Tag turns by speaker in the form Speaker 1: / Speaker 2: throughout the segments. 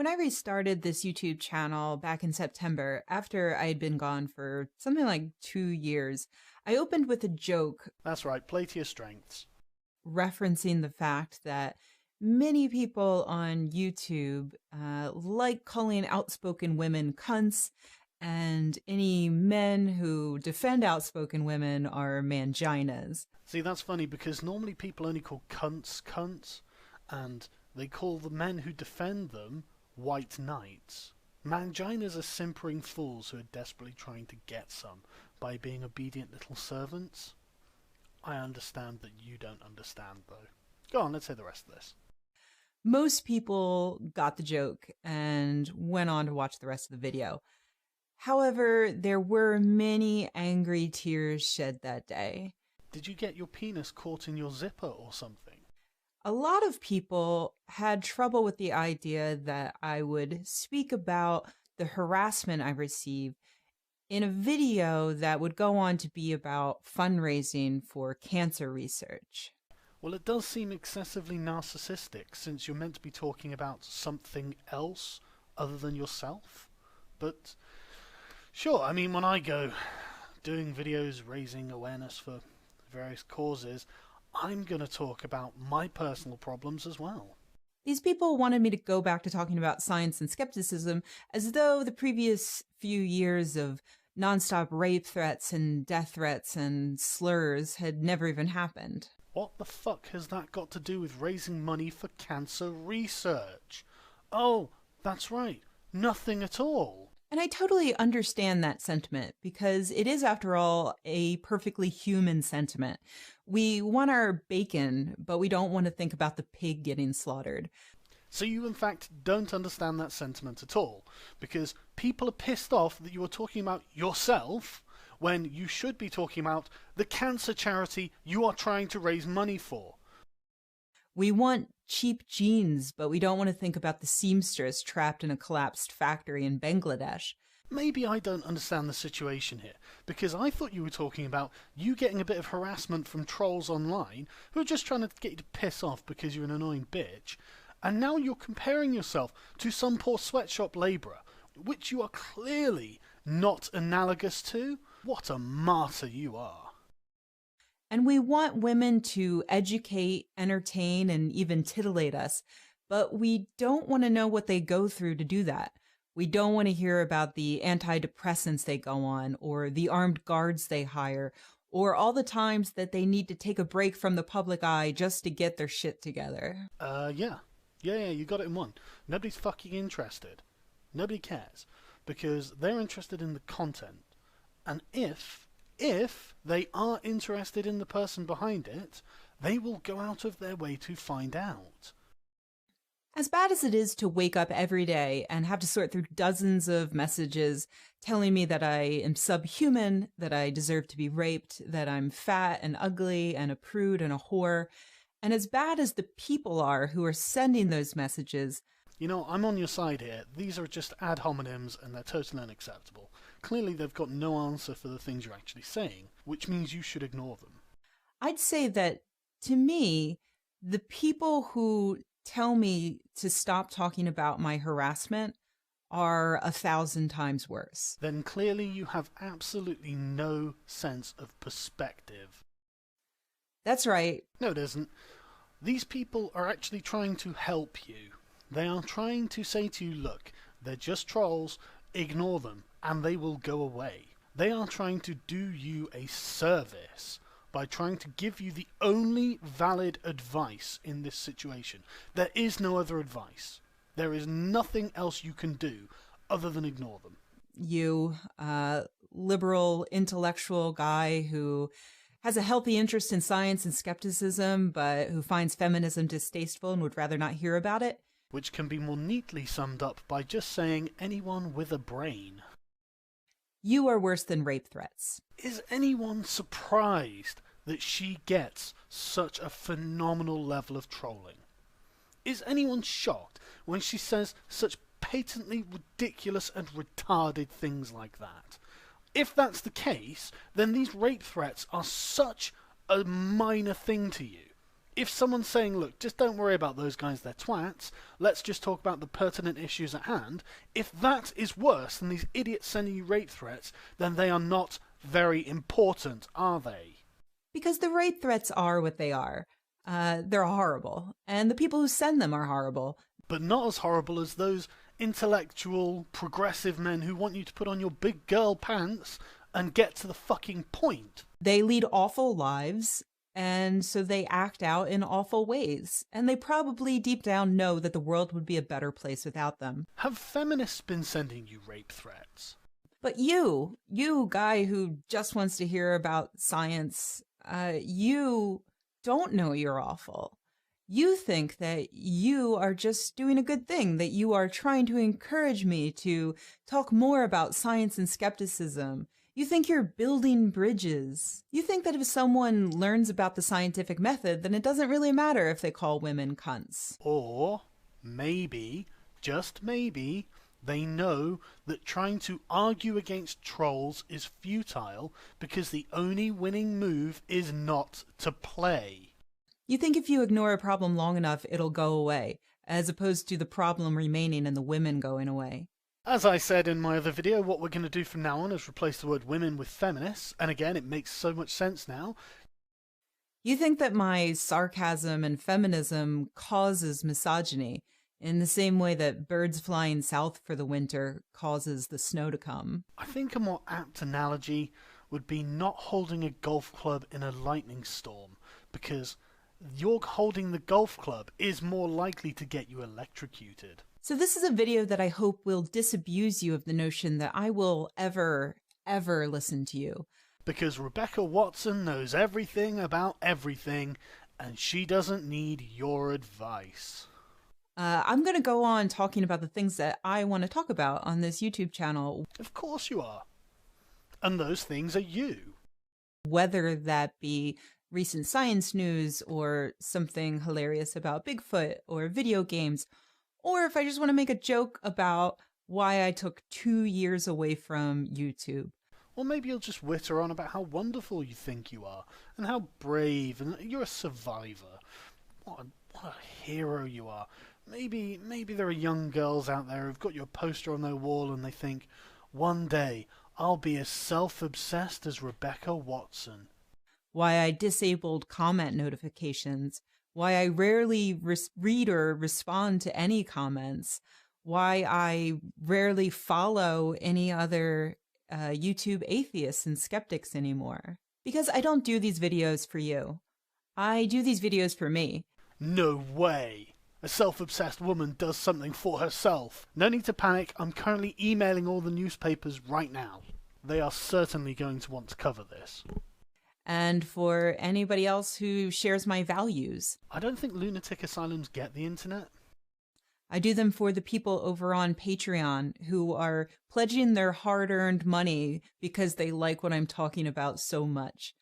Speaker 1: When I restarted this YouTube channel back in September, after I had been gone for something like 2 years, I opened with a joke
Speaker 2: That's right, play to your strengths.
Speaker 1: referencing the fact that many people on YouTube like calling outspoken women cunts, and any men who defend outspoken women are manginas.
Speaker 2: See, that's funny because normally people only call cunts cunts, and they call the men who defend them white knights. Manginas are simpering fools who are desperately trying to get some by being obedient little servants. I understand that you don't understand, though. Go on, let's hear the rest of this.
Speaker 1: Most people got the joke and went on to watch the rest of the video. However, there were many angry tears shed that day.
Speaker 2: Did you get your penis caught in your zipper or something?
Speaker 1: A lot of people had trouble with the idea that I would speak about the harassment I received in a video that would go on to be about fundraising for cancer research.
Speaker 2: Well, it does seem excessively narcissistic since you're meant to be talking about something else other than yourself. But sure, I mean, when I go doing videos raising awareness for various causes, I'm going to talk about my personal problems as well.
Speaker 1: These people wanted me to go back to talking about science and skepticism as though the previous few years of nonstop rape threats and death threats and slurs had never even happened.
Speaker 2: What the fuck has that got to do with raising money for cancer research? Oh, that's right, nothing at all.
Speaker 1: And I totally understand that sentiment because it is, after all, a perfectly human sentiment. We want our bacon, but we don't want to think about the pig getting slaughtered.
Speaker 2: So you in fact don't understand that sentiment at all, because people are pissed off that you are talking about yourself when you should be talking about the cancer charity you are trying to raise money for.
Speaker 1: We want cheap jeans, but we don't want to think about the seamstress trapped in a collapsed factory in Bangladesh.
Speaker 2: Maybe I don't understand the situation here, because I thought you were talking about you getting a bit of harassment from trolls online who are just trying to get you to piss off because you're an annoying bitch, and now you're comparing yourself to some poor sweatshop labourer, which you are clearly not analogous to. What a martyr you are.
Speaker 1: And we want women to educate, entertain, and even titillate us, but we don't want to know what they go through to do that. We don't want to hear about the antidepressants they go on, or the armed guards they hire, or all the times that they need to take a break from the public eye just to get their shit together.
Speaker 2: Yeah, you got it in one. Nobody's fucking interested. Nobody cares, because they're interested in the content. And if they are interested in the person behind it, they will go out of their way to find out.
Speaker 1: As bad as it is to wake up every day and have to sort through dozens of messages telling me that I am subhuman, that I deserve to be raped, that I'm fat and ugly and a prude and a whore, and as bad as the people are who are sending those messages,
Speaker 2: you know, I'm on your side here. These are just ad hominems and they're totally unacceptable. Clearly they've got no answer for the things you're actually saying, which means you should ignore them.
Speaker 1: I'd say that, to me, the people who tell me to stop talking about my harassment are 1,000 times worse.
Speaker 2: Then clearly you have absolutely no sense of perspective.
Speaker 1: That's right.
Speaker 2: No, it isn't. These people are actually trying to help you. They are trying to say to you, look, they're just trolls, ignore them, and they will go away. They are trying to do you a service by trying to give you the only valid advice in this situation. There is no other advice. There is nothing else you can do other than ignore them.
Speaker 1: You, liberal, intellectual guy who has a healthy interest in science and skepticism, but who finds feminism distasteful and would rather not hear about it.
Speaker 2: Which can be more neatly summed up by just saying anyone with a brain.
Speaker 1: You are worse than rape threats.
Speaker 2: Is anyone surprised that she gets such a phenomenal level of trolling? Is anyone shocked when she says such patently ridiculous and retarded things like that? If that's the case, then these rape threats are such a minor thing to you. If someone's saying, look, just don't worry about those guys, they're twats, let's just talk about the pertinent issues at hand, if that is worse than these idiots sending you rape threats, then they are not very important, are they?
Speaker 1: Because the rape threats are what they are. They're horrible. And the people who send them are horrible.
Speaker 2: But not as horrible as those intellectual, progressive men who want you to put on your big girl pants and get to the fucking point.
Speaker 1: They lead awful lives, and so they act out in awful ways. And they probably deep down know that the world would be a better place without them.
Speaker 2: Have feminists been sending you rape threats?
Speaker 1: But you guy who just wants to hear about science, you don't know you're awful. You think that you are just doing a good thing, that you are trying to encourage me to talk more about science and skepticism. You think you're building bridges. You think that if someone learns about the scientific method, then it doesn't really matter if they call women cunts.
Speaker 2: Or maybe, just maybe, they know that trying to argue against trolls is futile because the only winning move is not to play.
Speaker 1: You think if you ignore a problem long enough, it'll go away, as opposed to the problem remaining and the women going away.
Speaker 2: As I said in my other video, what we're going to do from now on is replace the word women with feminists, and again, it makes so much sense now.
Speaker 1: You think that my sarcasm and feminism causes misogyny, in the same way that birds flying south for the winter causes the snow to come.
Speaker 2: I think a more apt analogy would be not holding a golf club in a lightning storm, because your holding the golf club is more likely to get you electrocuted.
Speaker 1: So this is a video that I hope will disabuse you of the notion that I will ever listen to you.
Speaker 2: Because Rebecca Watson knows everything about everything, and she doesn't need your advice.
Speaker 1: I'm going to go on talking about the things that I want to talk about on this YouTube channel.
Speaker 2: Of course you are. And those things are you.
Speaker 1: Whether that be recent science news or something hilarious about Bigfoot or video games, or if I just want to make a joke about why I took 2 years away from YouTube.
Speaker 2: Or maybe you'll just witter on about how wonderful you think you are, and how brave, and you're a survivor. What a hero you are. Maybe there are young girls out there who've got your poster on their wall and they think, one day I'll be as self-obsessed as Rebecca Watson.
Speaker 1: Why I disabled comment notifications, why I rarely read or respond to any comments, why I rarely follow any other YouTube atheists and skeptics anymore. Because I don't do these videos for you. I do these videos for me.
Speaker 2: No way! A self-obsessed woman does something for herself. No need to panic, I'm currently emailing all the newspapers right now. They are certainly going to want to cover this.
Speaker 1: And for anybody else who shares my values.
Speaker 2: I don't think lunatic asylums get the internet.
Speaker 1: I do them for the people over on Patreon who are pledging their hard-earned money because they like what I'm talking about so much.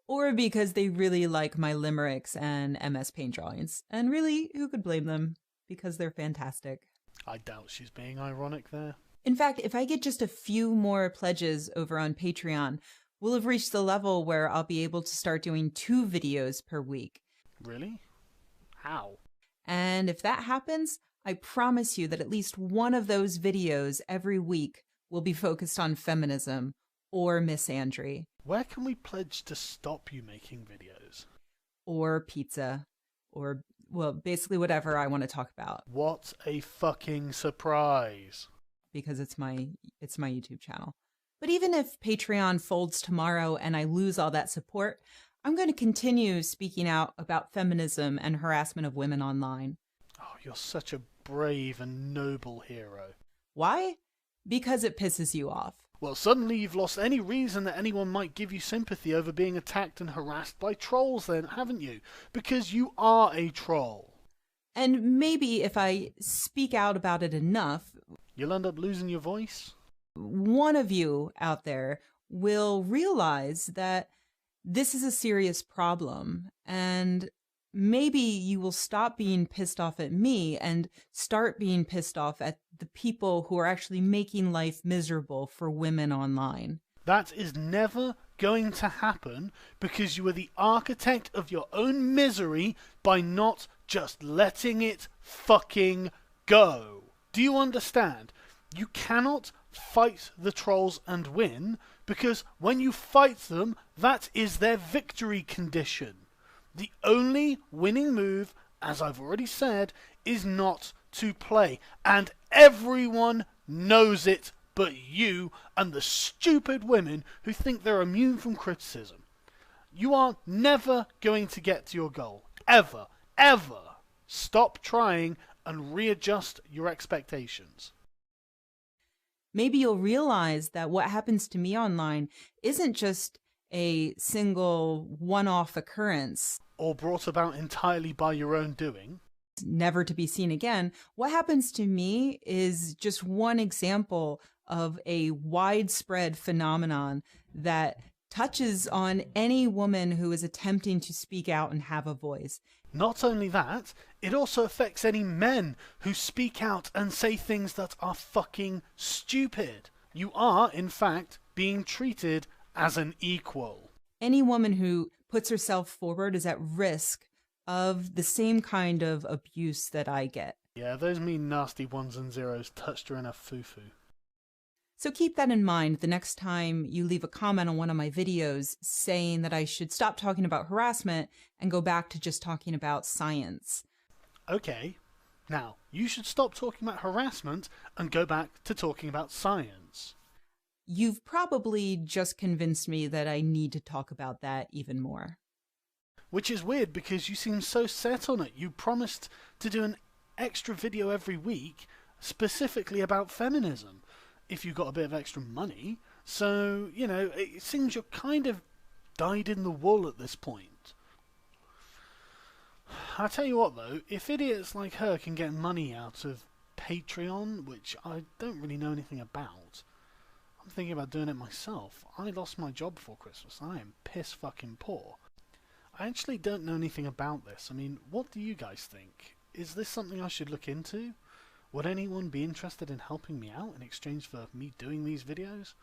Speaker 1: Or because they really like my limericks and MS Paint drawings. And really, who could blame them? Because they're fantastic.
Speaker 2: I doubt she's being ironic there.
Speaker 1: In fact, if I get just a few more pledges over on Patreon, we'll have reached the level where I'll be able to start doing 2 videos per week.
Speaker 2: Really? How?
Speaker 1: And if that happens, I promise you that at least one of those videos every week will be focused on feminism or misandry.
Speaker 2: Where can we pledge to stop you making videos?
Speaker 1: Or pizza. Or, well, basically whatever I want to talk about.
Speaker 2: What a fucking surprise.
Speaker 1: Because it's my YouTube channel. But even if Patreon folds tomorrow and I lose all that support, I'm going to continue speaking out about feminism and harassment of women online.
Speaker 2: Oh, you're such a brave and noble hero.
Speaker 1: Why? Because it pisses you off.
Speaker 2: Well, suddenly you've lost any reason that anyone might give you sympathy over being attacked and harassed by trolls then, haven't you? Because you are a troll.
Speaker 1: And maybe if I speak out about it enough,
Speaker 2: you'll end up losing your voice?
Speaker 1: One of you out there will realize that this is a serious problem, and maybe you will stop being pissed off at me and start being pissed off at the people who are actually making life miserable for women online.
Speaker 2: That is never going to happen because you are the architect of your own misery by not just letting it fucking go. Do you understand? You cannot fight the trolls and win because when you fight them, that is their victory condition. The only winning move, as I've already said, is not to play. And everyone knows it but you and the stupid women who think they're immune from criticism. You are never going to get to your goal. Ever. Ever. Stop trying and readjust your expectations.
Speaker 1: Maybe you'll realize that what happens to me online isn't just a single one-off occurrence,
Speaker 2: or brought about entirely by your own doing,
Speaker 1: never to be seen again. What happens to me is just one example of a widespread phenomenon that touches on any woman who is attempting to speak out and have a voice.
Speaker 2: Not only that, it also affects any men who speak out and say things that are fucking stupid. You are, in fact, being treated as an equal.
Speaker 1: Any woman who puts herself forward is at risk of the same kind of abuse that I get.
Speaker 2: Yeah, those mean nasty ones and zeros touched her in a foo-foo.
Speaker 1: So keep that in mind the next time you leave a comment on one of my videos saying that I should stop talking about harassment and go back to just talking about science.
Speaker 2: Okay, now, you should stop talking about harassment and go back to talking about science.
Speaker 1: You've probably just convinced me that I need to talk about that even more.
Speaker 2: Which is weird because you seem so set on it. You promised to do an extra video every week specifically about feminism if you got a bit of extra money. So, you know, it seems you're kind of dyed in the wool at this point. I tell you what though, if idiots like her can get money out of Patreon, which I don't really know anything about, I'm thinking about doing it myself. I lost my job before Christmas. I am piss fucking poor. I actually don't know anything about this. I mean, what do you guys think? Is this something I should look into? Would anyone be interested in helping me out in exchange for me doing these videos?